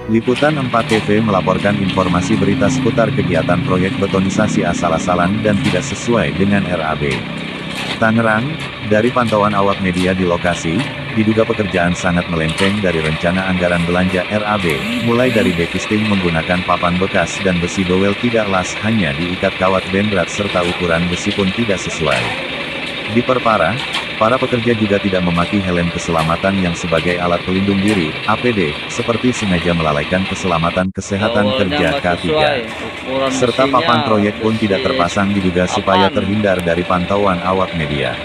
Liputan 4 TV melaporkan informasi berita seputar kegiatan proyek betonisasi asal-asalan dan tidak sesuai dengan RAB. Tangerang, dari pantauan awak media di lokasi, diduga pekerjaan sangat melenceng dari rencana anggaran belanja RAB, mulai dari dekisting menggunakan papan bekas dan besi dowel tidak las hanya diikat kawat bendrat serta ukuran besi pun tidak sesuai. Diperparah, para pekerja juga tidak memakai helm keselamatan yang sebagai alat pelindung diri, APD, seperti sengaja melalaikan keselamatan kesehatan kerja K3. Serta papan proyek pun tidak terpasang diduga supaya terhindar dari pantauan awak media.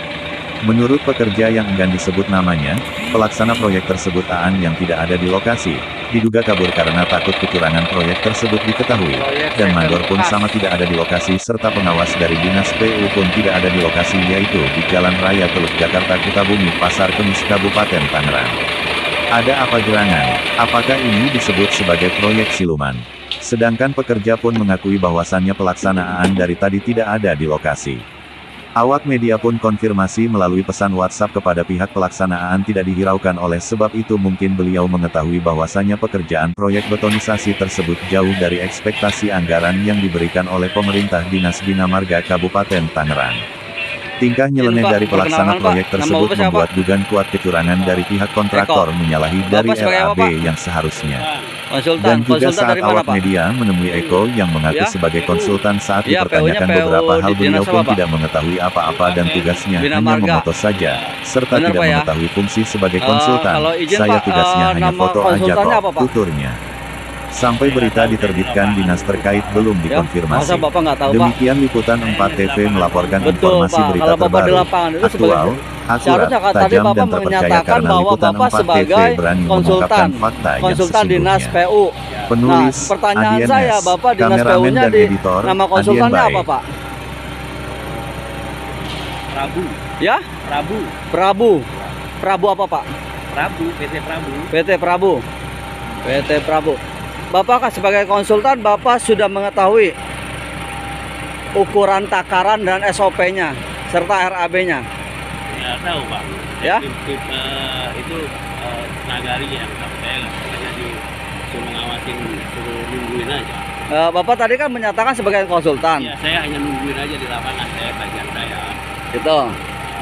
Menurut pekerja yang enggan disebut namanya, pelaksana proyek tersebut Aan yang tidak ada di lokasi, diduga kabur karena takut kecurangan proyek tersebut diketahui, dan mandor pun sama tidak ada di lokasi serta pengawas dari Dinas PU pun tidak ada di lokasi yaitu di Jalan Raya Teluk Jakarta Kutabumi Pasar Kemis Kabupaten Tangerang. Ada apa gerangan? Apakah ini disebut sebagai proyek siluman? Sedangkan pekerja pun mengakui bahwasannya pelaksanaan dari tadi tidak ada di lokasi. Awak media pun konfirmasi melalui pesan WhatsApp kepada pihak pelaksanaan tidak dihiraukan oleh sebab itu mungkin beliau mengetahui bahwasannya pekerjaan proyek betonisasi tersebut jauh dari ekspektasi anggaran yang diberikan oleh pemerintah Dinas Bina Marga Kabupaten Tangerang. Tingkah nyeleneh dari pelaksana proyek tersebut membuat dugaan kuat kecurangan dari pihak kontraktor menyalahi dari RAB yang seharusnya. Dan juga saat awak media menemui Eko yang mengaku sebagai konsultan saat dipertanyakan beberapa hal beliau pun tidak mengetahui apa-apa dan tugasnya hanya memoto saja, serta tidak mengetahui fungsi sebagai konsultan, saya tugasnya hanya foto aja kok, tuturnya. Sampai berita diterbitkan dinas terkait belum dikonfirmasi. Demikian Liputan 4 TV melaporkan informasi berita terbaru, aktual, akurat, tajam dan terpercaya karena Liputan 4 TV berani mengungkapkan fakta yang sesungguhnya. Penulis, pertanyaan Adienes, saya, Bapak Dinas kameramen PU-nya dan di editor, nama konsultannya Adien apa, Pak? Prabu. Ya? Prabu. Prabu. Prabu apa, Pak? Prabu, PT Prabu. PT Prabu. PT Prabu. Bapak kan sebagai konsultan, Bapak sudah mengetahui ukuran takaran dan SOP-nya serta RAB-nya. Ya tahu, Pak. Ya? Itu nagari yang saya hanya disuruh ngawasin, suruh nungguin aja. Bapak tadi kan menyatakan sebagai konsultan. Ya, saya hanya nungguin aja di lapangan, saya bagian saya. Gitu.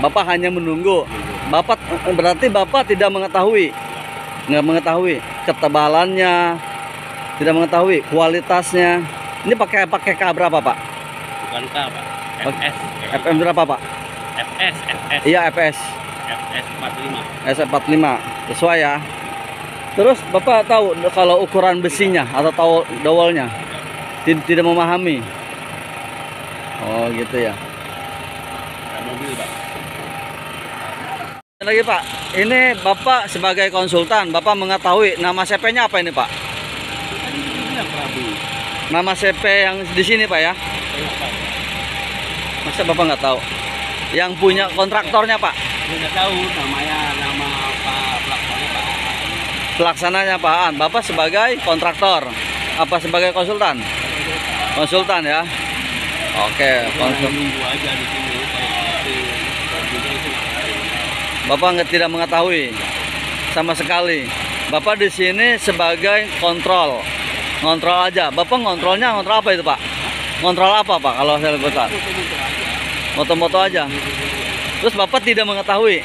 Bapak hanya menunggu. Bapak berarti Bapak tidak mengetahui, nggak mengetahui ketebalannya, tidak mengetahui kualitasnya. Ini pakai K berapa, Pak? Bukan K, Pak. FS. FM berapa, Pak? FS. Iya, FS. FS 45. S45. Sesuai ya. Terus Bapak tahu kalau ukuran besinya atau tahu dowelnya? Tidak memahami. Oh, gitu ya. Ada mobil, Pak. Lagi, Pak. Ini Bapak sebagai konsultan, Bapak mengetahui nama CP-nya apa ini, Pak? Prabu. Nama CP yang di sini, Pak ya? Masa Bapak nggak tahu? Yang punya kontraktornya, Pak? Tidak tahu namanya, nama Pak pelaksananya, Pak. Pelaksananya Pak Aan. Bapak sebagai kontraktor, apa sebagai konsultan? Konsultan ya. Oke, konsultan. Nunggu aja di sini. Bapak tidak mengetahui sama sekali. Bapak di sini sebagai kontrol aja. Bapak ngontrolnya ngontrol apa itu, Pak? Ngontrol apa, Pak, kalau saya lihat? Moto-moto aja. Terus Bapak tidak mengetahui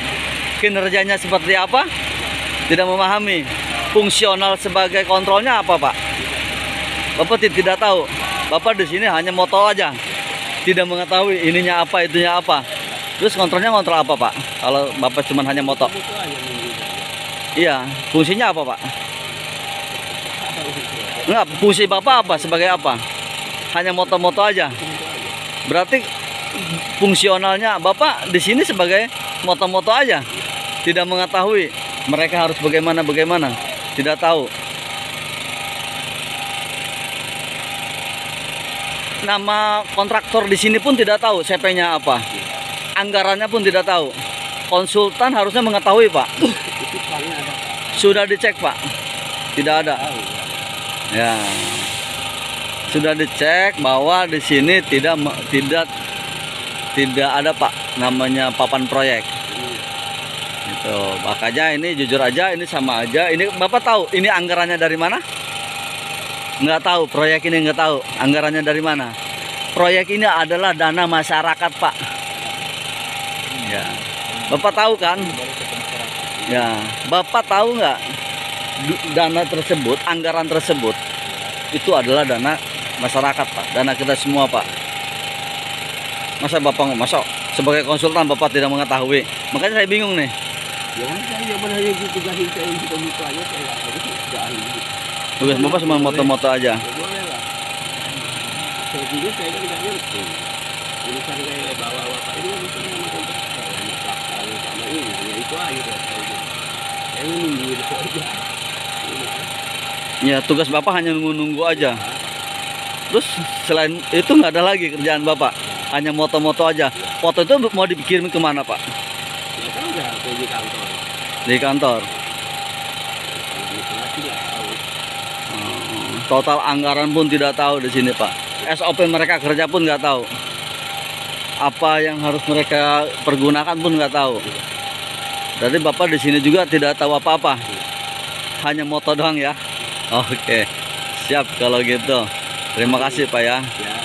kinerjanya seperti apa? Tidak memahami fungsional sebagai kontrolnya apa, Pak? Bapak tidak tahu. Bapak di sini hanya moto aja. Tidak mengetahui ininya apa, itunya apa. Terus kontrolnya ngontrol apa, Pak? Kalau Bapak cuma hanya moto. Iya, fungsinya apa, Pak? Enggak, fungsi Bapak apa? Sebagai apa? Hanya moto-moto aja. Berarti fungsionalnya Bapak di sini sebagai moto-moto aja. Tidak mengetahui mereka harus bagaimana. Tidak tahu. Nama kontraktor di sini pun tidak tahu CP-nya apa. Anggarannya pun tidak tahu. Konsultan harusnya mengetahui, Pak. Sudah dicek, Pak? Tidak ada. Ya, sudah dicek bahwa di sini tidak tidak ada Pak namanya papan proyek. Itu makanya ini jujur aja ini sama aja. Ini Bapak tahu ini anggarannya dari mana? Nggak tahu. Proyek ini nggak tahu anggarannya dari mana. Proyek ini adalah dana masyarakat Pak. Ya, Bapak tahu kan? Ya, Bapak tahu nggak dana tersebut, anggaran tersebut itu adalah dana masyarakat Pak, dana kita semua Pak. Masa Bapak masuk sebagai konsultan Bapak tidak mengetahui? Makanya saya bingung nih. Ya kan saya yang mana yang ditugasin saya untuk mutu aja saya nggak tahu juga ahli. Tugas Bapak cuma moto-moto aja. Ya boleh lah. Saya juga saya kan nggak ngerti. Ini kan kayak bawa bapak ini kan itu nama kontraktor, nama pelaksanaan sama ini, hanya itu aja buat saya. Saya nunggu itu aja. Ya tugas Bapak hanya nunggu aja. Terus selain itu nggak ada lagi kerjaan Bapak, hanya moto-moto aja. Foto itu mau dikirim kemana Pak? Ya kan udah saya di kantor. Di kantor. Administrasi nggak tahu. Total anggaran pun tidak tahu di sini Pak. SOP mereka kerja pun nggak tahu. Apa yang harus mereka pergunakan pun nggak tahu. Jadi Bapak di sini juga tidak tahu apa-apa. Hanya moto doang ya. Oke. Siap kalau gitu. Terima kasih Pak ya. Ya.